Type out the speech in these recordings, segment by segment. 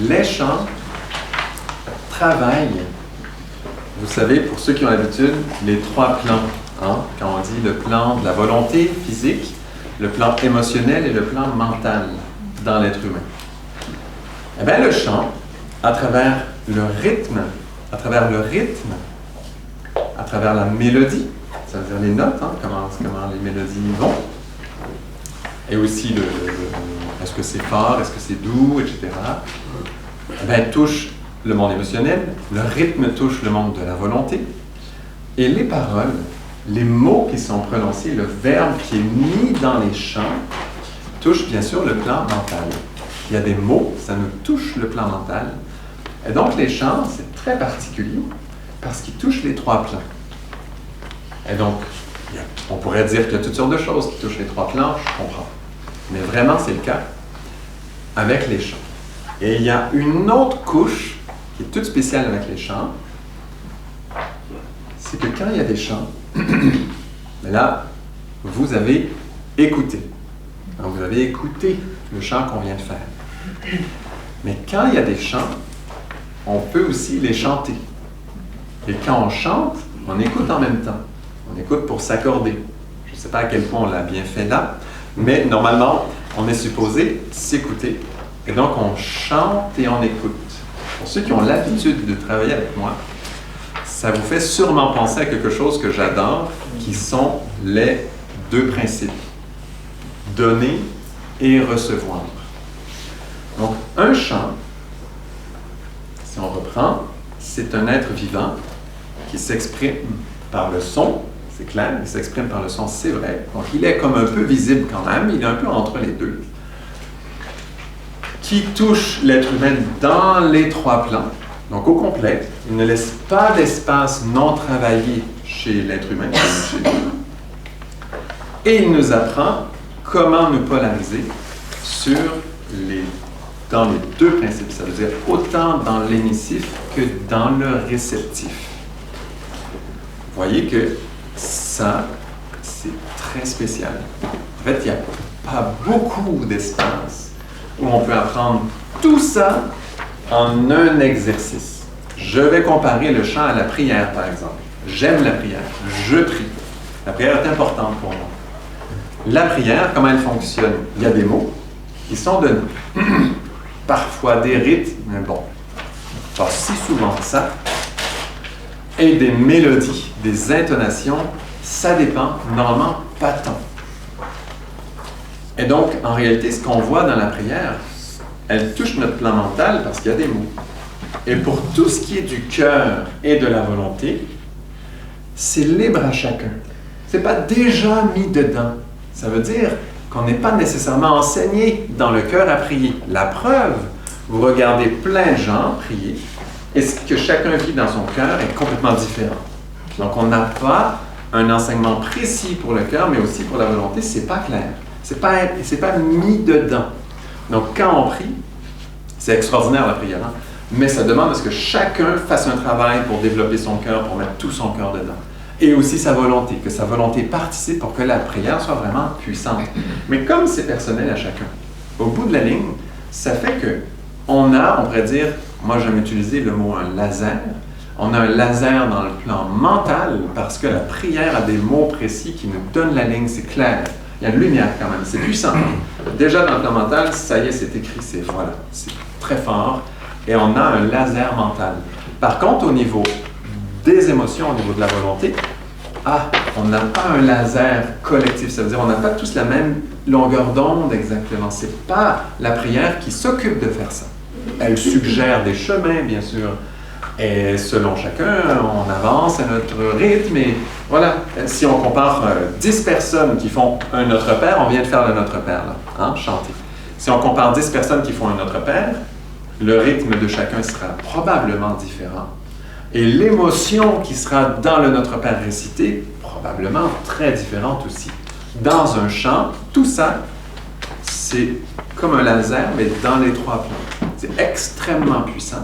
Les chants travaillent, vous savez, pour ceux qui ont l'habitude, les trois plans. Hein? Quand on dit le plan de la volonté physique, le plan émotionnel et le plan mental dans l'être humain. Eh bien, le chant, à travers le rythme, à travers la mélodie, ça veut dire les notes, hein, comment les mélodies vont, et aussi est-ce que c'est fort, est-ce que c'est doux, etc. Eh bien, touche le monde émotionnel, le rythme touche le monde de la volonté, et les paroles, les mots qui sont prononcés, le verbe qui est mis dans les chants, touche bien sûr le plan mental. Il y a des mots, ça nous touche le plan mental. Et donc les chants, c'est très particulier parce qu'ils touchent les trois plans. Et donc, on pourrait dire qu'il y a toutes sortes de choses qui touchent les trois plans, je comprends. Mais vraiment, c'est le cas avec les chants. Et il y a une autre couche qui est toute spéciale avec les chants, c'est que quand il y a des chants, mais là, vous avez écouté. Donc, vous avez écouté le chant qu'on vient de faire. Mais quand il y a des chants, on peut aussi les chanter. Et quand on chante, on écoute en même temps. On écoute pour s'accorder. Je ne sais pas à quel point on l'a bien fait là, mais normalement, on est supposé s'écouter. Et donc, on chante et on écoute. Pour ceux qui ont l'habitude de travailler avec moi, ça vous fait sûrement penser à quelque chose que j'adore, qui sont les deux principes. Donner et recevoir. Donc, un chant, si on reprend, c'est un être vivant qui s'exprime par le son, c'est clair, il s'exprime par le son, c'est vrai. Donc, il est comme un peu visible quand même, il est un peu entre les deux. Qui touche l'être humain dans les trois plans, donc au complet. Il ne laisse pas d'espace non travaillé chez l'être humain, chez nous. Et il nous apprend comment nous polariser dans les deux principes. Ça veut dire autant dans l'émissif que dans le réceptif. Vous voyez que ça, c'est très spécial. En fait, il n'y a pas beaucoup d'espace où on peut apprendre tout ça en un exercice. Je vais comparer le chant à la prière, par exemple. J'aime la prière, je prie. La prière est importante pour moi. La prière, comment elle fonctionne? Il y a des mots qui sont donnés. Parfois des rites, mais bon, pas si souvent ça. Et des mélodies, des intonations, ça dépend, normalement pas tant. Et donc, en réalité, ce qu'on voit dans la prière, elle touche notre plan mental parce qu'il y a des mots. Et pour tout ce qui est du cœur et de la volonté, c'est libre à chacun. C'est pas déjà mis dedans. Ça veut dire qu'on n'est pas nécessairement enseigné dans le cœur à prier. La preuve, vous regardez plein de gens prier, et ce que chacun vit dans son cœur est complètement différent. Donc, on n'a pas un enseignement précis pour le cœur, mais aussi pour la volonté, c'est pas clair. C'est pas mis dedans. Donc, quand on prie, c'est extraordinaire la prière, hein? Mais ça demande à ce que chacun fasse un travail pour développer son cœur, pour mettre tout son cœur dedans. Et aussi sa volonté, que sa volonté participe pour que la prière soit vraiment puissante. Mais comme c'est personnel à chacun, au bout de la ligne, ça fait que on pourrait dire, moi j'aime utiliser le mot un laser, on a un laser dans le plan mental parce que la prière a des mots précis qui nous donnent la ligne, c'est clair. Il y a une lumière quand même, c'est puissant. Déjà dans le plan mental, ça y est, c'est écrit, c'est très fort. Et on a un laser mental. Par contre, au niveau des émotions, au niveau de la volonté, on n'a pas un laser collectif. Ça veut dire qu'on n'a pas tous la même longueur d'onde exactement. Ce n'est pas la prière qui s'occupe de faire ça. Elle suggère des chemins, bien sûr. Et selon chacun, on avance à notre rythme. Et voilà, si on compare 10 personnes qui font un Notre Père, on vient de faire le Notre Père, là, hein, chanter. Si on compare 10 personnes qui font un Notre Père, le rythme de chacun sera probablement différent. Et l'émotion qui sera dans le Notre Père récité, probablement très différente aussi. Dans un chant, tout ça, c'est comme un laser, mais dans les trois plans. C'est extrêmement puissant.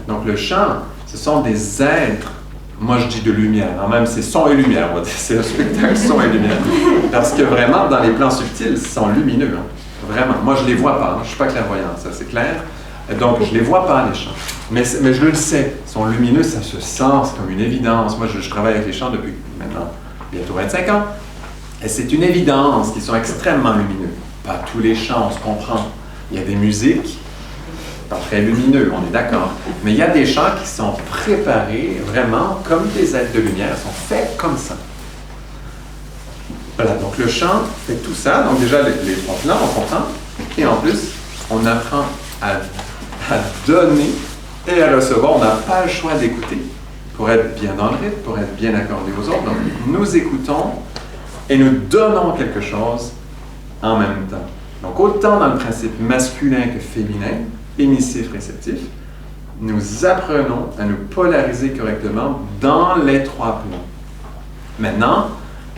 Donc le chant, ce sont des êtres, moi je dis de lumière, hein, même c'est son et lumière, on va dire, c'est un spectacle son et lumière. Parce que vraiment, dans les plans subtils, ils sont lumineux. Hein. Vraiment. Moi je ne les vois pas, hein, je ne suis pas clairvoyant, ça c'est clair. Et donc, je ne les vois pas, les chants. Mais je le sais. Ils sont lumineux, ça se sent, c'est comme une évidence. Moi, je travaille avec les chants depuis maintenant bientôt 25 ans. Et c'est une évidence qu'ils sont extrêmement lumineux. Pas tous les chants, on se comprend. Il y a des musiques pas très lumineux, on est d'accord. Mais il y a des chants qui sont préparés vraiment comme des êtres de lumière, ils sont faits comme ça. Voilà, donc le chant fait tout ça. Donc déjà, les trois plans, on comprend. Et en plus, on apprend à donner et à recevoir. On n'a pas le choix d'écouter pour être bien dans le rythme, pour être bien accordé aux autres. Donc, nous écoutons et nous donnons quelque chose en même temps. Donc, autant dans le principe masculin que féminin, émissif, réceptif, nous apprenons à nous polariser correctement dans les trois plans. Maintenant,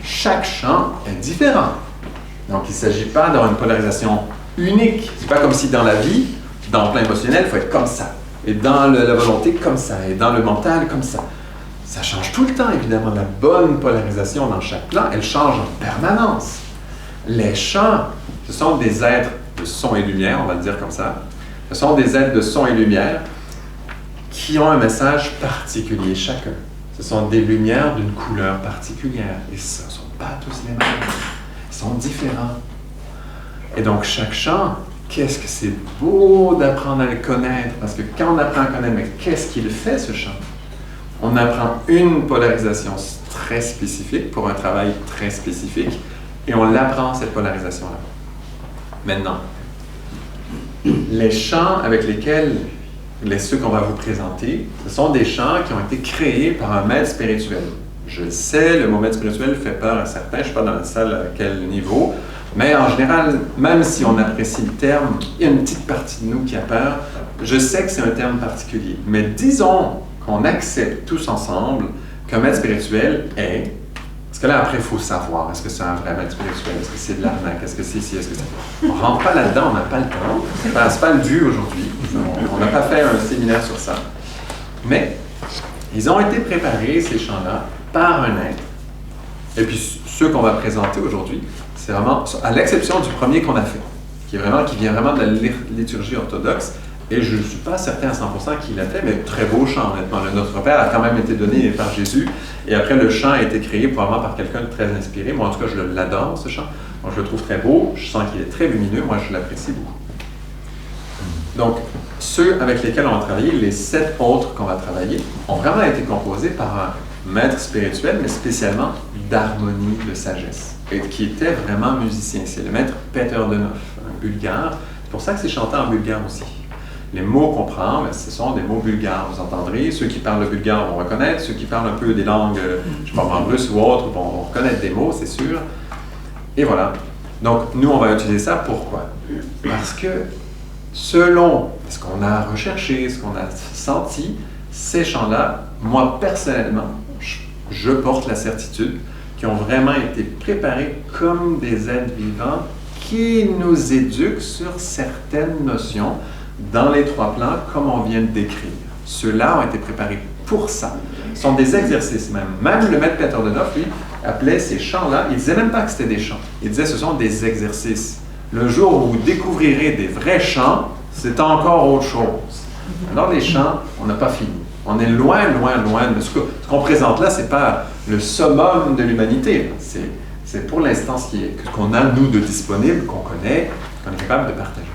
chaque chant est différent. Donc, il ne s'agit pas d'avoir une polarisation unique. Ce n'est pas comme si dans la vie, dans le plan émotionnel, il faut être comme ça. Et dans la volonté, comme ça. Et dans le mental, comme ça. Ça change tout le temps, évidemment. La bonne polarisation dans chaque plan, elle change en permanence. Les chants, ce sont des êtres de son et lumière, on va le dire comme ça. Ce sont des êtres de son et lumière qui ont un message particulier chacun. Ce sont des lumières d'une couleur particulière. Et ce ne sont pas tous les mêmes. Ils sont différents. Et donc, chaque chant, qu'est-ce que c'est beau d'apprendre à le connaître. Parce que quand on apprend à connaître, mais qu'est-ce qu'il fait, ce chant? On apprend une polarisation très spécifique pour un travail très spécifique. Et on l'apprend, cette polarisation-là. Maintenant, les chants avec lesquels, ceux qu'on va vous présenter, ce sont des chants qui ont été créés par un maître spirituel. Je le sais, le mot maître spirituel fait peur à certains, je ne sais pas dans la salle à quel niveau, mais en général, même si on apprécie le terme, il y a une petite partie de nous qui a peur. Je sais que c'est un terme particulier, mais disons qu'on accepte tous ensemble qu'un maître spirituel est... Parce que là, après, il faut savoir, est-ce que c'est un vrai maître spirituel? Est-ce que c'est de l'arnaque? Est-ce que c'est ici? Est-ce que c'est... On ne rentre pas là-dedans, on n'a pas le temps. Ce n'est pas le but aujourd'hui. On n'a pas fait un séminaire sur ça. Mais ils ont été préparés, ces chants-là, par un être. Et puis, ceux qu'on va présenter aujourd'hui, c'est vraiment, à l'exception du premier qu'on a fait, qui vient vraiment de la liturgie orthodoxe, et je ne suis pas certain à 100% qu'il l'a fait, mais très beau chant, honnêtement. Le Notre Père a quand même été donné par Jésus, et après, le chant a été créé probablement par quelqu'un de très inspiré. Moi, en tout cas, je l'adore, ce chant. Moi, je le trouve très beau, je sens qu'il est très lumineux, moi, je l'apprécie beaucoup. Donc, ceux avec lesquels on va travailler, les 7 autres qu'on va travailler, ont vraiment été composés par un maître spirituel, mais spécialement d'harmonie, de sagesse, et qui était vraiment musicien. C'est le maître Peter Denov, un bulgare. C'est pour ça que c'est chanté en bulgare aussi. Les mots qu'on prend, ce sont des mots bulgares, vous entendrez. Ceux qui parlent le bulgare vont reconnaître, ceux qui parlent un peu des langues, je ne sais pas, en russe ou autre, vont reconnaître des mots, c'est sûr. Et voilà. Donc, nous, on va utiliser ça. Pourquoi? Parce que, selon ce qu'on a recherché, ce qu'on a senti, ces chants-là, moi, personnellement, je porte la certitude qu'ils ont vraiment été préparés comme des êtres vivants qui nous éduquent sur certaines notions dans les 3 plans, comme on vient de décrire. Ceux-là ont été préparés pour ça. Ce sont des exercices même. Même le maître Peter Denov, lui, appelait ces chants-là, il ne disait même pas que c'était des chants. Il disait que ce sont des exercices. Le jour où vous découvrirez des vrais chants, c'est encore autre chose. Alors les chants, on n'a pas fini. On est loin, loin, loin. Ce qu'on présente là, ce n'est pas le summum de l'humanité. C'est pour l'instant ce qu'on a, nous, de disponible, qu'on connaît, qu'on est capable de partager.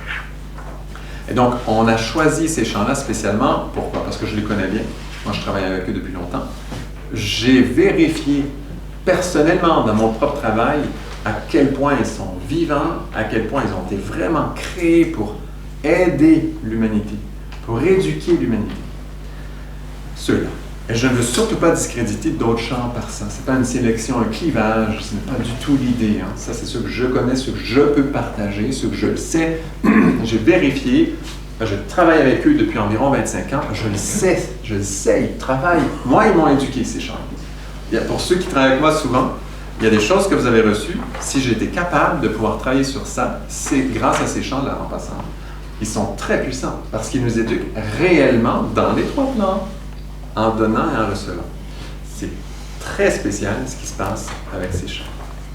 Et donc, on a choisi ces chants-là spécialement. Pourquoi? Parce que je les connais bien. Moi, je travaille avec eux depuis longtemps. J'ai vérifié personnellement dans mon propre travail à quel point ils sont vivants, à quel point ils ont été vraiment créés pour aider l'humanité, pour éduquer l'humanité. Ceux-là. Et je ne veux surtout pas discréditer d'autres chants par ça. Ce n'est pas une sélection, un clivage, ce n'est pas du tout l'idée. Hein. Ça, c'est ceux que je connais, ceux que je peux partager, ceux que je le sais. J'ai vérifié. Je travaille avec eux depuis environ 25 ans. Je le sais, ils travaillent. Moi, ils m'ont éduqué, ces chants. Pour ceux qui travaillent avec moi souvent, il y a des choses que vous avez reçues. Si j'étais capable de pouvoir travailler sur ça, c'est grâce à ces chants-là, en passant. Ils sont très puissants parce qu'ils nous éduquent réellement dans les 3 plans, en donnant et en recevant. C'est très spécial ce qui se passe avec ces chants.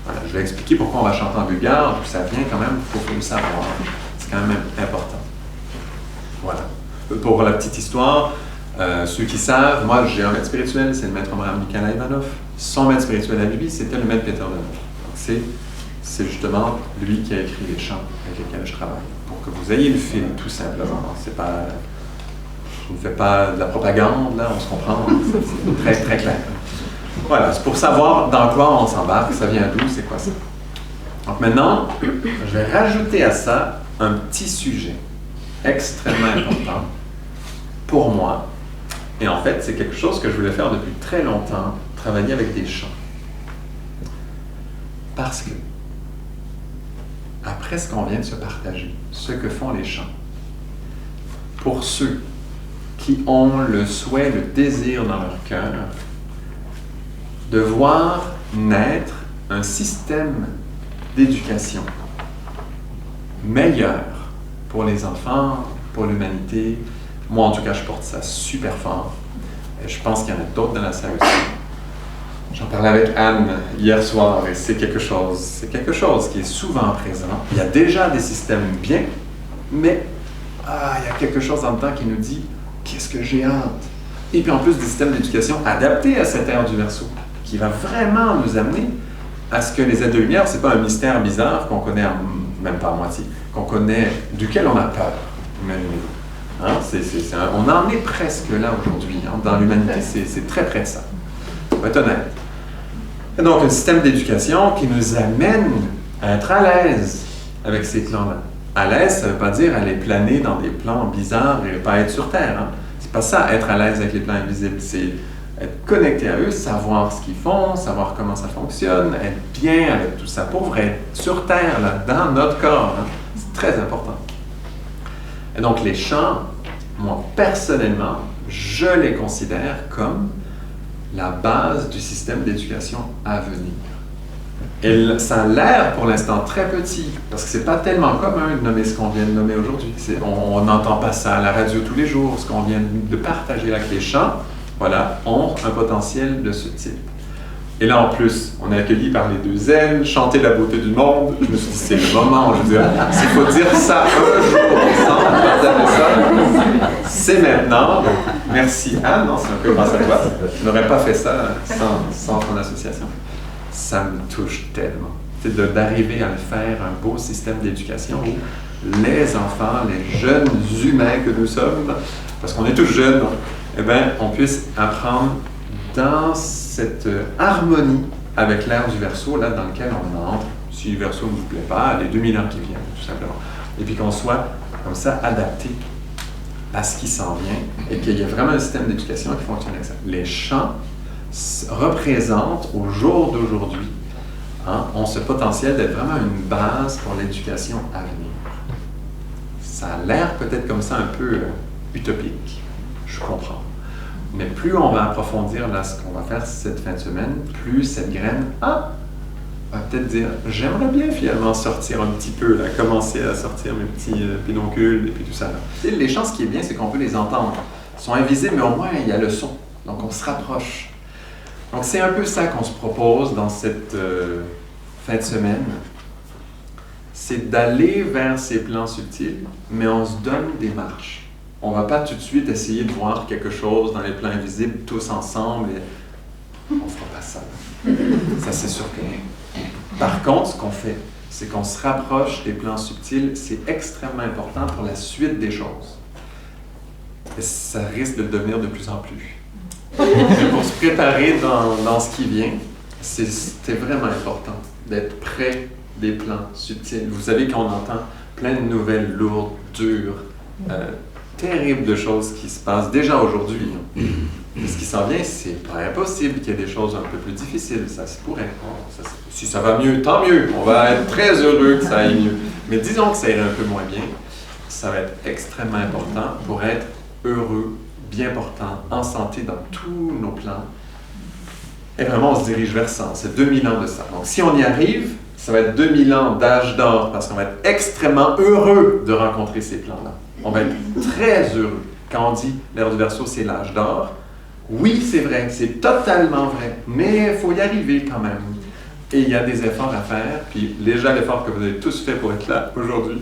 Voilà, je vais expliquer pourquoi on va chanter en bulgare, d'où ça vient quand même, il faut le savoir. C'est quand même important. Voilà. pour la petite histoire, ceux qui savent, moi j'ai un maître spirituel, c'est le maître Abraham Nikolai Ivanov. Son maître spirituel à lui, c'était le maître Peter Deneuf. C'est justement lui qui a écrit les chants avec lesquels je travaille. Pour que vous ayez le fil, tout simplement. C'est pas, je ne fais pas de la propagande, là, on se comprend. C'est très, très clair. Voilà, c'est pour savoir dans quoi on s'embarque, ça vient d'où, c'est quoi ça. Donc maintenant, je vais rajouter à ça un petit sujet extrêmement important pour moi. Et en fait, c'est quelque chose que je voulais faire depuis très longtemps, travailler avec des chants. Parce que, après ce qu'on vient de se partager, ce que font les chants, pour ceux qui ont le souhait, le désir dans leur cœur, de voir naître un système d'éducation meilleur pour les enfants, pour l'humanité. Moi, en tout cas, je porte ça super fort. Et je pense qu'il y en a d'autres dans la salle aussi. J'en parlais avec Anne hier soir et c'est quelque chose qui est souvent présent. Il y a déjà des systèmes bien, mais il y a quelque chose en dedans qui nous dit « qu'est-ce que j'ai hâte ?» Et puis en plus des systèmes d'éducation adaptés à cette ère du Verseau, qui va vraiment nous amener à ce que les aides de lumière, c'est pas un mystère bizarre qu'on connaît même pas à moitié, qu'on connaît, duquel on a peur, imaginez-vous. Hein? On en est presque là aujourd'hui. Hein? Dans l'humanité, c'est très près de ça. On va être honnête. Et donc, un système d'éducation qui nous amène à être à l'aise avec ces plans-là. À l'aise, ça ne veut pas dire aller planer dans des plans bizarres et pas être sur Terre. Hein? C'est pas ça, être à l'aise avec les plans invisibles. C'est être connecté à eux, savoir ce qu'ils font, savoir comment ça fonctionne, être bien avec tout ça, pour vrai, être sur Terre, là, dans notre corps. Hein? C'est très important. Et donc, les chants, moi, personnellement, je les considère comme la base du système d'éducation à venir. Et ça a l'air pour l'instant très petit, parce que c'est pas tellement commun de nommer ce qu'on vient de nommer aujourd'hui. On n'entend pas ça à la radio tous les jours, ce qu'on vient de partager avec les chants, voilà, ont un potentiel de ce type. Et là, en plus, on est accueillis par les deux ailes, chanter la beauté du monde. Je me suis dit, c'est le moment, je veux dire, s'il faut dire ça un jour ensemble, partager ça, c'est maintenant. Donc, merci Anne, non, c'est un peu grâce à toi. Je n'aurais pas fait ça sans ton association. Ça me touche tellement. C'est d'arriver à le faire, un beau système d'éducation où les enfants, les jeunes humains que nous sommes, parce qu'on est tous jeunes, eh bien, on puisse apprendre dans cette harmonie avec l'ère du Verseau, là, dans lequel on entre, si le Verseau ne vous plaît pas, les 2000 ans qui viennent, tout simplement. Et puis qu'on soit, comme ça, adapté à ce qui s'en vient et qu'il y ait vraiment un système d'éducation qui fonctionne avec ça. Les chants représentent, au jour d'aujourd'hui, ont ce potentiel d'être vraiment une base pour l'éducation à venir. Ça a l'air peut-être comme ça un peu utopique, je comprends. Mais plus on va approfondir là ce qu'on va faire cette fin de semaine, plus cette graine va peut-être dire « j'aimerais bien finalement sortir un petit peu, là, commencer à sortir mes petits pédoncules et puis tout ça. » Les chants, ce qui est bien, c'est qu'on peut les entendre. Ils sont invisibles, mais au moins il y a le son. Donc on se rapproche. Donc c'est un peu ça qu'on se propose dans cette fin de semaine. C'est d'aller vers ces plans subtils, mais on se donne des marches. On ne va pas tout de suite essayer de voir quelque chose dans les plans invisibles tous ensemble. On ne fera pas ça. Ça, c'est sûr que non. Par contre, ce qu'on fait, c'est qu'on se rapproche des plans subtils. C'est extrêmement important pour la suite des choses. Et ça risque de le devenir de plus en plus. Et pour se préparer dans ce qui vient, c'était vraiment important d'être près des plans subtils. Vous savez qu'on entend plein de nouvelles lourdes, dures, terribles de choses qui se passent déjà aujourd'hui. Et ce qui s'en vient, c'est pas impossible qu'il y ait des choses un peu plus difficiles. Ça se pourrait. Si ça va mieux, tant mieux. On va être très heureux que ça aille mieux. Mais disons que ça irait un peu moins bien. Ça va être extrêmement important pour être heureux, bien portant, en santé dans tous nos plans. Et vraiment, on se dirige vers ça. C'est 2000 ans de ça. Donc, si on y arrive, ça va être 2000 ans d'âge d'or parce qu'on va être extrêmement heureux de rencontrer ces plans-là. On va être très heureux. Quand on dit l'ère du Verseau, c'est l'âge d'or, oui, c'est vrai, c'est totalement vrai, mais il faut y arriver quand même. Et il y a des efforts à faire, puis déjà l'effort que vous avez tous fait pour être là aujourd'hui,